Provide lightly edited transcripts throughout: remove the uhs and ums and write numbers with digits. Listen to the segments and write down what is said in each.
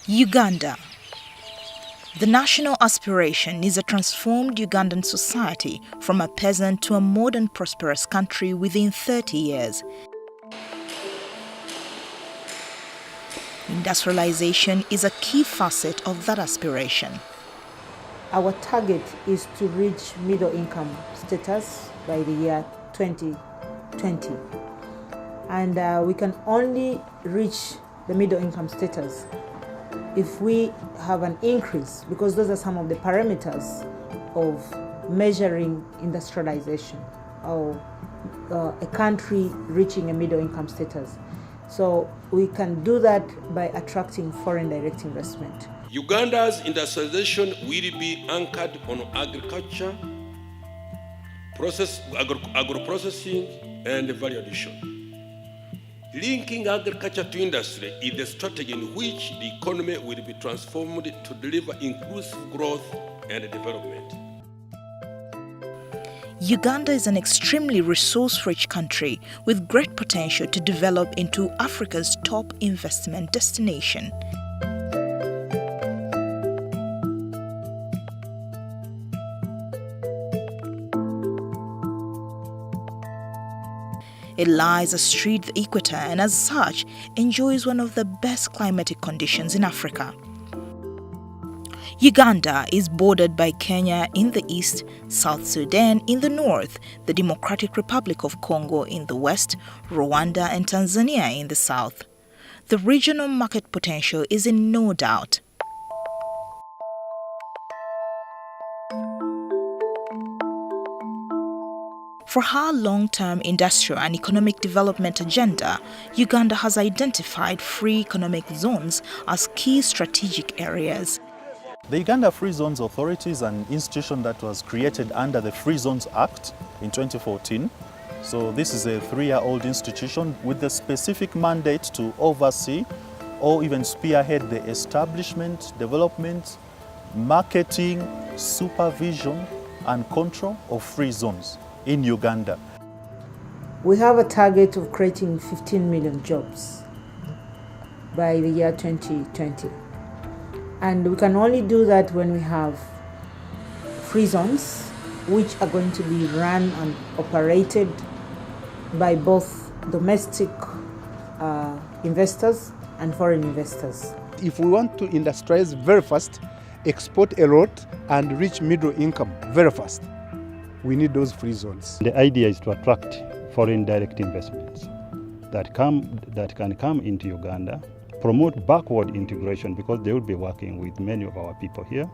Uganda. The national aspiration is a transformed Ugandan society from a peasant to a modern prosperous country within 30 years. Industrialization is a key facet of that aspiration. Our target is to reach middle income status by the year 2020. And we can only reach the middle income status if we have an increase, because those are some of the parameters of measuring industrialization or a country reaching a middle income status. So we can do that by attracting foreign direct investment. Uganda's industrialization will be anchored on agriculture, agro-processing, and value addition. Linking agriculture to industry is the strategy in which the economy will be transformed to deliver inclusive growth and development. Uganda is an extremely resource-rich country with great potential to develop into Africa's top investment destination. It lies astride the equator and as such enjoys one of the best climatic conditions in Africa. Uganda is bordered by Kenya in the east, South Sudan in the north, the Democratic Republic of Congo in the west, Rwanda and Tanzania in the south. The regional market potential is in no doubt. For her long-term industrial and economic development agenda, Uganda has identified free economic zones as key strategic areas. The Uganda Free Zones Authority is an institution that was created under the Freezones Act in 2014. So this is a 3-year-old institution with the specific mandate to oversee or even spearhead the establishment, development, marketing, supervision and control of free zones in Uganda. We have a target of creating 15 million jobs by the year 2020. And we can only do that when we have free zones, which are going to be run and operated by both domestic investors and foreign investors. If we want to industrialize very fast, export a lot, and reach middle income very fast, we need those free zones. The idea is to attract foreign direct investments that can come into Uganda, promote backward integration because they will be working with many of our people here.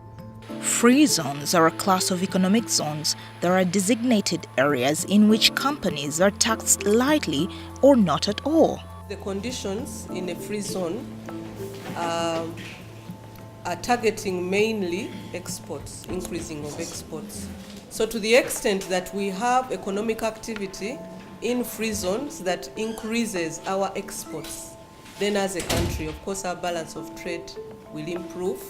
Free zones are a class of economic zones that are designated areas in which companies are taxed lightly or not at all. The conditions in a free zone are targeting mainly exports, increasing of exports. So to the extent that we have economic activity in free zones that increases our exports, then as a country, of course, our balance of trade will improve,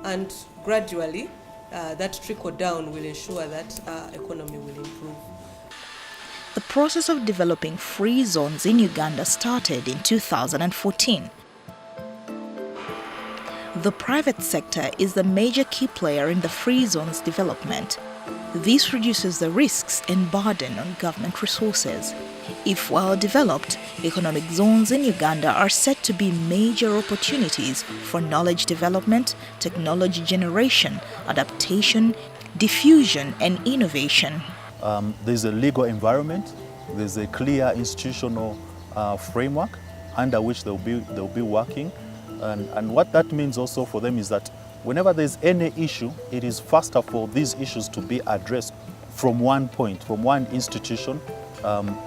and gradually that trickle down will ensure that our economy will improve. The process of developing free zones in Uganda started in 2014. The private sector is the major key player in the free zones development. This reduces the risks and burden on government resources. If well developed, economic zones in Uganda are set to be major opportunities for knowledge development, technology generation, adaptation, diffusion and innovation. There's a legal environment, there's a clear institutional framework under which they'll be working. And what that means also for them is that whenever there's any issue, it is faster for these issues to be addressed from one point, from one institution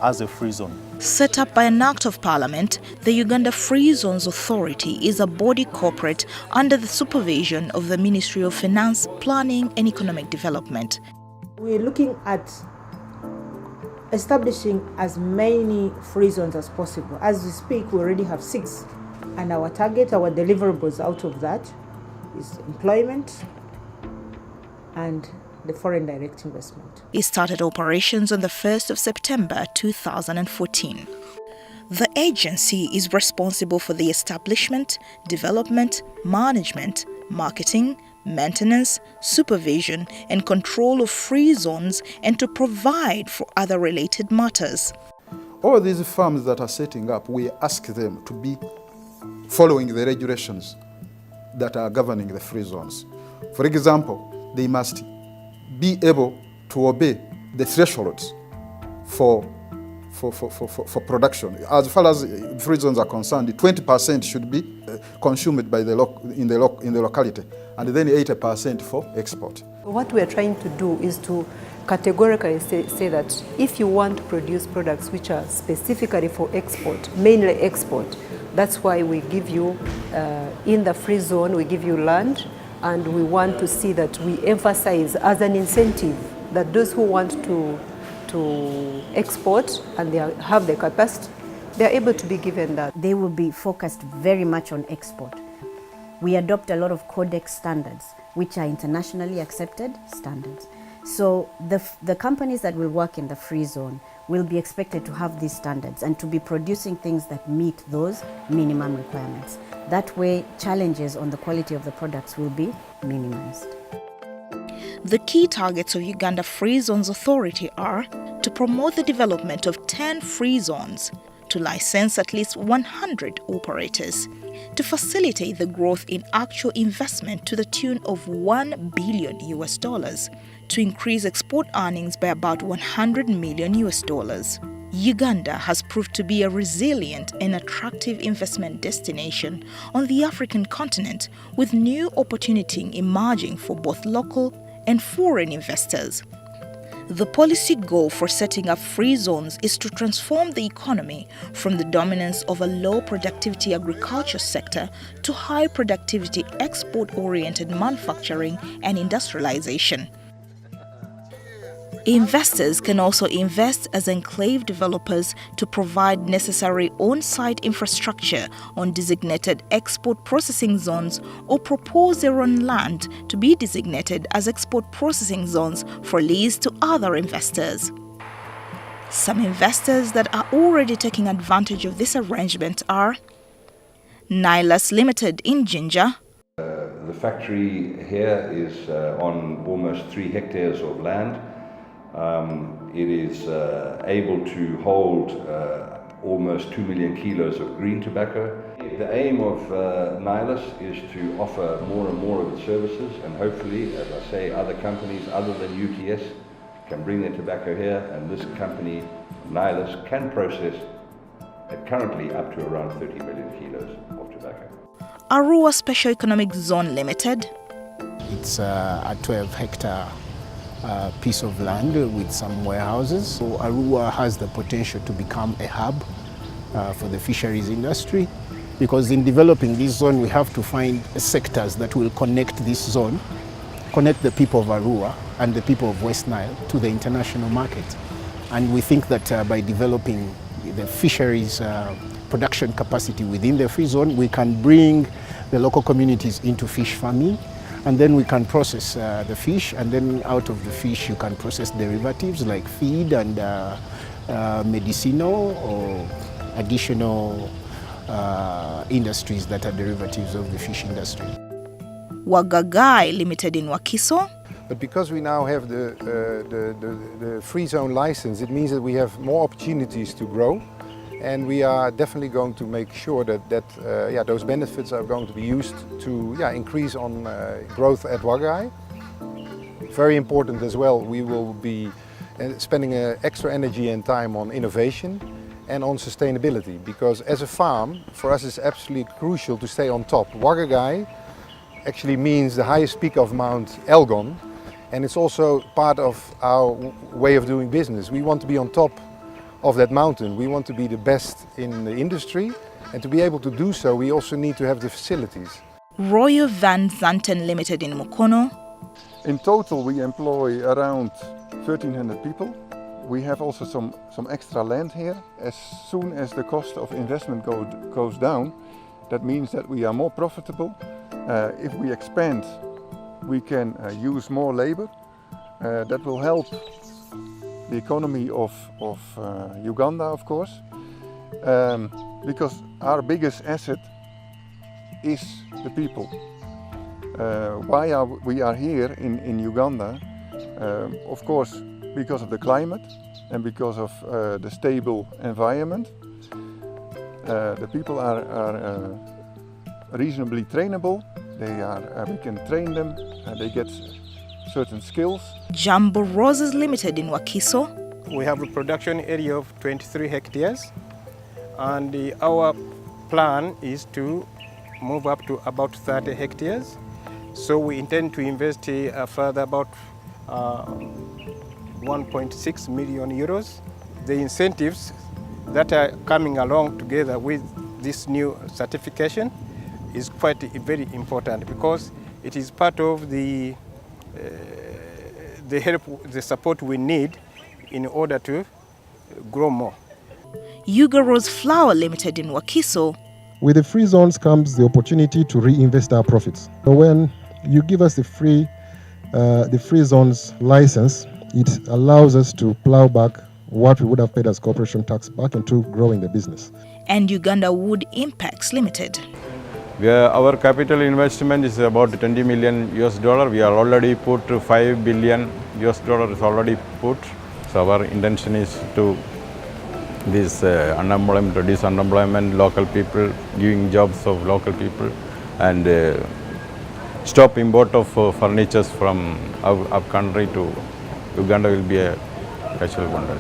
as a free zone. Set up by an Act of Parliament, the Uganda Free Zones Authority is a body corporate under the supervision of the Ministry of Finance, Planning and Economic Development. We're looking at establishing as many free zones as possible. As we speak, we already have 6. And our target, our deliverables out of that is employment and the foreign direct investment. It started operations on the 1st of September 2014. The agency is responsible for the establishment, development, management, marketing, maintenance, supervision, and control of free zones and to provide for other related matters. All these farms that are setting up, we ask them to be following the regulations that are governing the free zones. For example, they must be able to obey the thresholds for production. As far as free zones are concerned, 20% should be consumed by in the locality, and then 80% for export. What we are trying to do is to categorically say that if you want to produce products which are specifically for export, mainly export, that's why we give you, in the free zone, we give you land, and we want to see that we emphasize as an incentive that those who want to export and they have the capacity, they are able to be given that. They will be focused very much on export. We adopt a lot of codex standards, which are internationally accepted standards. So the companies that will work in the free zone will be expected to have these standards and to be producing things that meet those minimum requirements. That way, challenges on the quality of the products will be minimized. The key targets of Uganda Free Zones Authority are to promote the development of 10 free zones, to license at least 100 operators, to facilitate the growth in actual investment to the tune of $1 billion, to increase export earnings by about $100 million. Uganda has proved to be a resilient and attractive investment destination on the African continent, with new opportunity emerging for both local and foreign investors. The policy goal for setting up free zones is to transform the economy from the dominance of a low productivity agriculture sector to high productivity export-oriented manufacturing and industrialization. Investors can also invest as enclave developers to provide necessary on-site infrastructure on designated export processing zones or propose their own land to be designated as export processing zones for lease to other investors. Some investors that are already taking advantage of this arrangement are Nilus Limited in Jinja. The factory here is on almost 3 hectares of land. It is able to hold almost 2 million kilos of green tobacco. The aim of Nilus is to offer more and more of its services, and hopefully, as I say, other companies other than UTS can bring their tobacco here, and this company, Nilus, can process currently up to around 30 million kilos of tobacco. Arua Special Economic Zone Limited. It's a 12-hectare piece of land with some warehouses. So Arua has the potential to become a hub for the fisheries industry, because in developing this zone we have to find sectors that will connect this zone, connect the people of Arua and the people of West Nile to the international market. And we think that by developing the fisheries production capacity within the free zone, we can bring the local communities into fish farming, and then we can process the fish, and then out of the fish you can process derivatives like feed and medicinal or additional industries that are derivatives of the fish industry. Wagagai Limited in Wakiso. But because we now have the free zone license, it means that we have more opportunities to grow. And we are definitely going to make sure that those benefits are going to be used to increase on growth at Wagagai. Very important as well, we will be spending extra energy and time on innovation and on sustainability, because as a farm, for us it's absolutely crucial to stay on top. Wagagai actually means the highest peak of Mount Elgon, and it's also part of our way of doing business. We want to be on top of that mountain. We want to be the best in the industry, and to be able to do so we also need to have the facilities. Royal Van Zanten Limited in Mukono. In total we employ around 1,300 people. We have also some extra land here. As soon as the cost of investment goes down, that means that we are more profitable. If we expand, we can use more labor. That will help the economy of Uganda, of course. because our biggest asset is the people. Why we are here in Uganda? Of course, because of the climate and because of the stable environment. The people are reasonably trainable. We can train them, they get certain skills. Jumbo Roses Limited in Wakiso. We have a production area of 23 hectares, and our plan is to move up to about 30 hectares. So we intend to invest a further about 1.6 million euros. The incentives that are coming along together with this new certification is quite very important, because it is part of the help, the support we need in order to grow more. Yuga Rose Flour Limited in Wakiso. With the free zones comes the opportunity to reinvest our profits. So when you give us the free zones license, it allows us to plow back what we would have paid as corporation tax back into growing the business. And Uganda Wood Impacts Limited. Our capital investment is about 20 million US dollar. We are already put 5 billion US dollar is already put. So our intention is to reduce unemployment, local people, giving jobs of local people, and stop import of furniture from our country to Uganda will be a cultural wonder.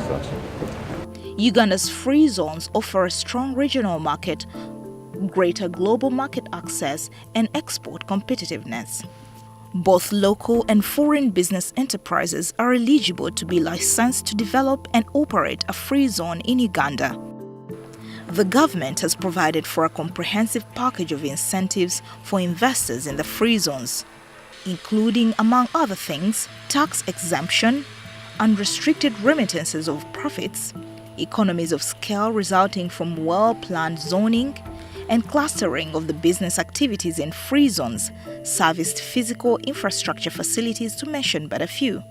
Uganda's free zones offer a strong regional market, greater global market access, and export competitiveness. Both local and foreign business enterprises are eligible to be licensed to develop and operate a free zone in Uganda. The government has provided for a comprehensive package of incentives for investors in the free zones, including, among other things, tax exemption, unrestricted remittances of profits, economies of scale resulting from well-planned zoning, and clustering of the business activities in free zones, serviced physical infrastructure facilities, to mention but a few.